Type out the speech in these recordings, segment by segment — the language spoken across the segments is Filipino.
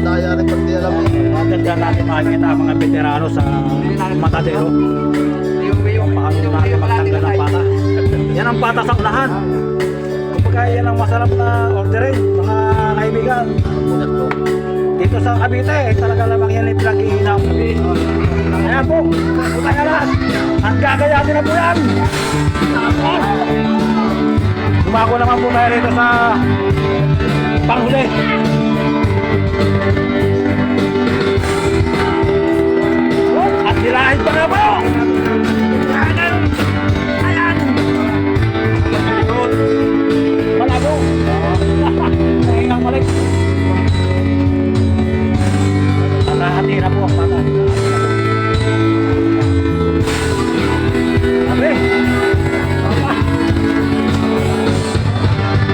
daya rin pag di alam eh. Bakit dyan natin makikita ang mga veterano sa Matadero? Paano natin magtanggal ng pata? Yan ang pata sa unahan. Kapag yan ang masarap na orderin, mga kaibigan. Dito sa Cavite, talaga lamang yan yung pinag-iinaw. Kaya po, puta ka lahat. Ang gagayatin na po yan. Sumako naman po tayo rito sa panghuli. At nilahid pa na po! Ayan! Malabo! Nahingang balik. Nahati na po ang pata. Sabi! Papa!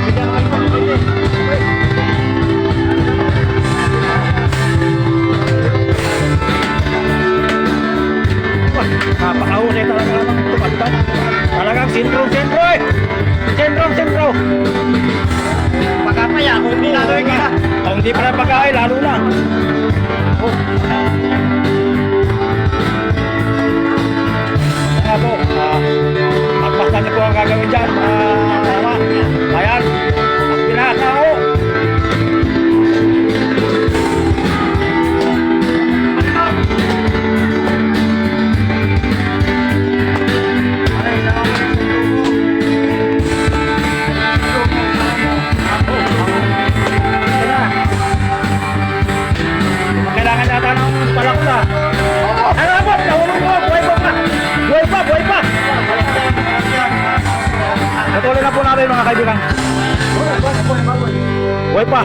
Bigyan naman po. Napakahusay talaga naman tumagtag. Talagang sentro-sentro eh! Sentro-sentro! Pagkapaya, kung hindi laloy ka. Kung hindi pa na pagkain, lalo na. Oh. Kaya po, magbasta niyo po ang gagawin dyan. Ayan, ang pinakao. Kailangan nata ng palakula. Ano po? Nahulog po. Buhay pa pa. Buhay pa. Buhay pa. Patuloy na po natin mga kaibigan. Buhay pa.